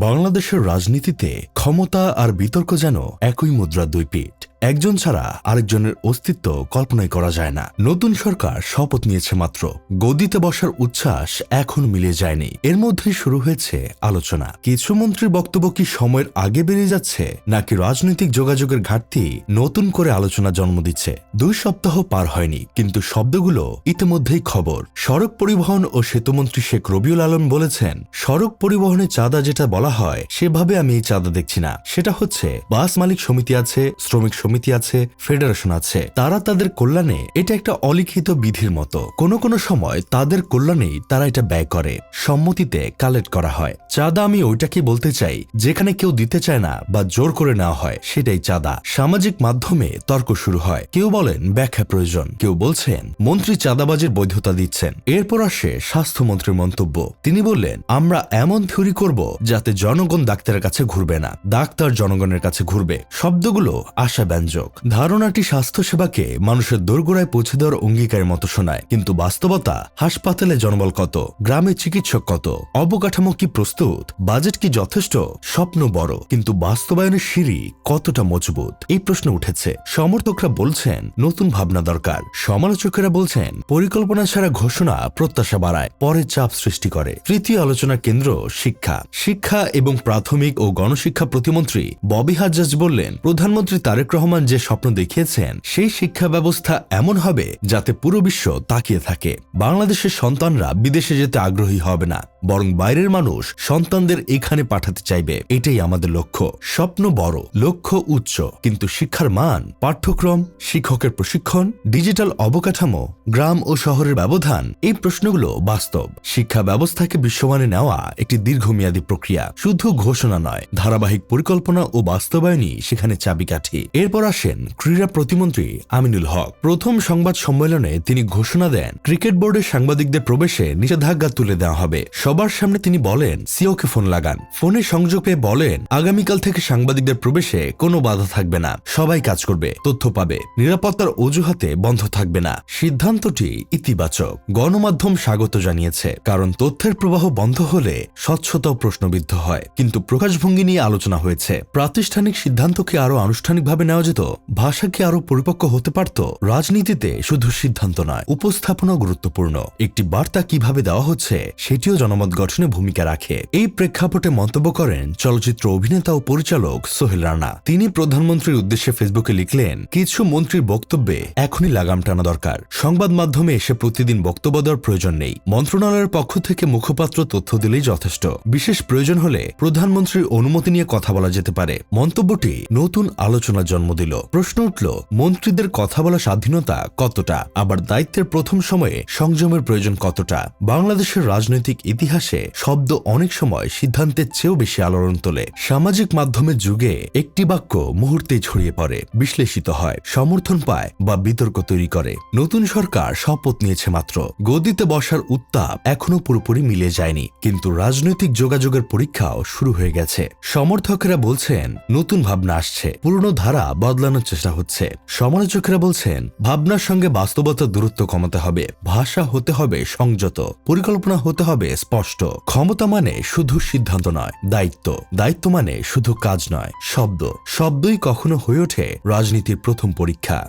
বাংলাদেশের রাজনীতিতে ক্ষমতা আর বিতর্ক যেন একই মুদ্রার দুই পিঠ। একজন ছাড়া আরেকজনের অস্তিত্ব কল্পনাই করা যায় না। নতুন সরকার শপথ নিয়েছে মাত্র, গদিতে বসার উচ্ছ্বাস এখন মিলিয়ে যায়নি। এর মধ্যেই শুরু হয়েছে আলোচনা। কিছু মন্ত্রীর বক্তব্য কি সময়ের আগে বেরিয়ে যাচ্ছে, নাকি রাজনৈতিক যোগাযোগের ঘাটতি নতুন করে আলোচনা জন্ম দিচ্ছে? 2 সপ্তাহ পার হয়নি, কিন্তু শব্দগুলো ইতিমধ্যেই খবর। সড়ক পরিবহন ও সেতুমন্ত্রী শেখ রবিউল আলম বলেছেন, সড়ক পরিবহনে চাঁদা যেটা বলা হয় সেভাবে আমি এই চাঁদা দেখছি না। সেটা হচ্ছে বাস মালিক সমিতি আছে, শ্রমিক সমিতি আছে, ফেডারেশন আছে, তারা তাদের কল্যাণে, এটা একটা অলিখিত বিধির মতো। কোনো কোনো সময় তাদের কল্যাণেই তারা এটা ব্যয় করে, সম্মতিতে কালেক্ট করা হয়। চাঁদা আমি ওইটাকে বলতে চাই যেখানে কেউ দিতে চায় না বা জোর করে নেওয়া হয়, সেটাই চাঁদা। সামাজিক মাধ্যমে তর্ক শুরু হয়। কেউ বলেন ব্যাখ্যা প্রয়োজন, কেউ বলছেন মন্ত্রী চাঁদাবাজির বৈধতা দিচ্ছেন। এরপর আসে স্বাস্থ্যমন্ত্রীর মন্তব্য। তিনি বললেন, আমরা এমন থিওরি করব যাতে জনগণ ডাক্তারের কাছে ঘুরবে না, ডাক্তার জনগণের কাছে ঘুরবে। শব্দগুলো আশাব্যঞ্জক। ধারণাটি স্বাস্থ্যসেবাকে মানুষের দোরগোড়ায় পৌঁছে দেওয়ার অঙ্গীকারের মতো শোনায়, কিন্তু বাস্তবতা, হাসপাতালে জনবল কত, গ্রামে চিকিৎসক কত, অবকাঠামো কি প্রস্তুত, বাজেট কি যথেষ্ট, স্বপ্ন বড় কিন্তু বাস্তবায়নের সিঁড়ি কতটা মজবুত, এই প্রশ্ন উঠেছে। সমর্থকরা বলছেন নতুন ভাবনা দরকার, সমালোচকেরা বলছেন পরিকল্পনা ছাড়া ঘোষণা প্রত্যাশা বাড়ায়, পরে চাপ সৃষ্টি করে। তৃতীয় আলোচনার কেন্দ্র শিক্ষা। শিক্ষা এবং প্রাথমিক ও গণশিক্ষা প্রতিমন্ত্রী ববি হাজ্জাজ বললেন, প্রধানমন্ত্রী তারেক রহমান যে স্বপ্ন দেখিয়েছেন সেই শিক্ষা ব্যবস্থা এমন হবে যাতে পুরো বিশ্ব তাকিয়ে থাকে। বাংলাদেশের সন্তানরা বিদেশে যেতে আগ্রহী হবে না, বরং বাইরের মানুষ সন্তানদের এখানে পাঠাতে চাইবে। এটাই আমাদের লক্ষ্য। স্বপ্ন বড়, লক্ষ্য উচ্চ, কিন্তু শিক্ষার মান, পাঠ্যক্রম, শিক্ষকের প্রশিক্ষণ, ডিজিটাল অবকাঠামো, গ্রাম ও শহরের ব্যবধান, এই প্রশ্নগুলো বাস্তব। শিক্ষা ব্যবস্থাকে বিশ্বমানে নেওয়া একটি দীর্ঘমেয়াদী প্রক্রিয়া, শুধু ঘোষণা নয়, ধারাবাহিক পরিকল্পনা ও বাস্তবায়নই সেখানে চাবিকাঠি। এরপর আসেন ক্রীড়া প্রতিমন্ত্রী আমিনুল হক। প্রথম সংবাদ সম্মেলনে তিনি ঘোষণা দেন, ক্রিকেট বোর্ডের সাংবাদিকদের প্রবেশে নিষেধাজ্ঞা তুলে দেওয়া হবে। সবার সামনে তিনি বলেন, সিওকে ফোন লাগান। ফোনে সংযোগ পেয়ে বলেন, আগামীকাল থেকে সাংবাদিকদের প্রবেশে কোনো বাধা থাকবে না, সবাই কাজ করবে, তথ্য পাবে, নিরাপত্তার অজুহাতে বন্ধ থাকবে না। সিদ্ধান্তটি ইতিবাচক, গণমাধ্যম স্বাগত জানিয়েছে, কারণ তথ্যের প্রবাহ বন্ধ হলে স্বচ্ছতাও প্রশ্নবিদ্ধ হয়। কিন্তু প্রকাশভঙ্গি নিয়ে আলোচনা হয়েছে। প্রাতিষ্ঠানিক সিদ্ধান্তকে আরো আনুষ্ঠানিকভাবে নেওয়া যেত, ভাষা কি আরো পরিপক্ক হতে পারত। রাজনীতিতে শুধু সিদ্ধান্ত নয়, উপস্থাপনাও গুরুত্বপূর্ণ। একটি বার্তা কিভাবে দেওয়া হচ্ছে সেটিও জনমত গঠনে ভূমিকা রাখে। এই প্রেক্ষাপটে মন্তব্য করেন চলচ্চিত্র অভিনেতা ও পরিচালক সোহেল রানা। তিনি প্রধানমন্ত্রীর উদ্দেশ্যে ফেসবুকে লিখলেন, কিছু মন্ত্রীর বক্তব্যে এখনই লাগাম টানা দরকার। সংবাদ মাধ্যমে এসে প্রতিদিন বক্তব্য দেওয়ার প্রয়োজন নেই। মন্ত্রণালয়ের পক্ষ থেকে মুখপাত্র তথ্য দিলেই যথেষ্ট। বিশেষ প্রয়োজন হলে প্রধানমন্ত্রীর অনুমতি নিয়ে কথা বলা যেতে পারে। মন্তব্যটি নতুন আলোচনার জন্ম দিল। প্রশ্ন উঠল, মন্ত্রীদের কথা বলা স্বাধীনতা কতটা, আবার দায়িত্বের প্রথম সময়ে সংযমের প্রয়োজন কতটা। বাংলাদেশের রাজনৈতিক ইতিহাসে শব্দ অনেক সময় সিদ্ধান্তের চেয়েও বেশি আলোড়ন তোলে। সামাজিক মাধ্যমের যুগে একটি বাক্য মুহূর্তেই ছড়িয়ে পড়ে, বিশ্লেষিত হয়, সমর্থন পায় বা বিতর্ক তৈরি করে। নতুন সরকার শপথ নিয়েছে মাত্র, গদিতে বসার উত্তাপ এখনো পুরোপুরি মিলে যায়নি, কিন্তু রাজনৈতিক যোগাযোগের পরীক্ষাও শুরু হয়ে গেছে। সমর্থকেরা বলছেন নতুন ভাবনা আসছে, পুরনো ধারা বদলানোর চেষ্টা হচ্ছে। সমালোচকেরা বলছেন ভাবনার সঙ্গে বাস্তবতার দূরত্ব কমাতে হবে, ভাষা হতে হবে সংযত, পরিকল্পনা হতে হবে স্পষ্ট। ক্ষমতা মানে শুধু সিদ্ধান্ত নয়, দায়িত্ব, দায়িত্ব মানে শুধু কাজ নয়, শব্দই কখনো হয়ে ওঠে রাজনীতির প্রথম পরীক্ষা।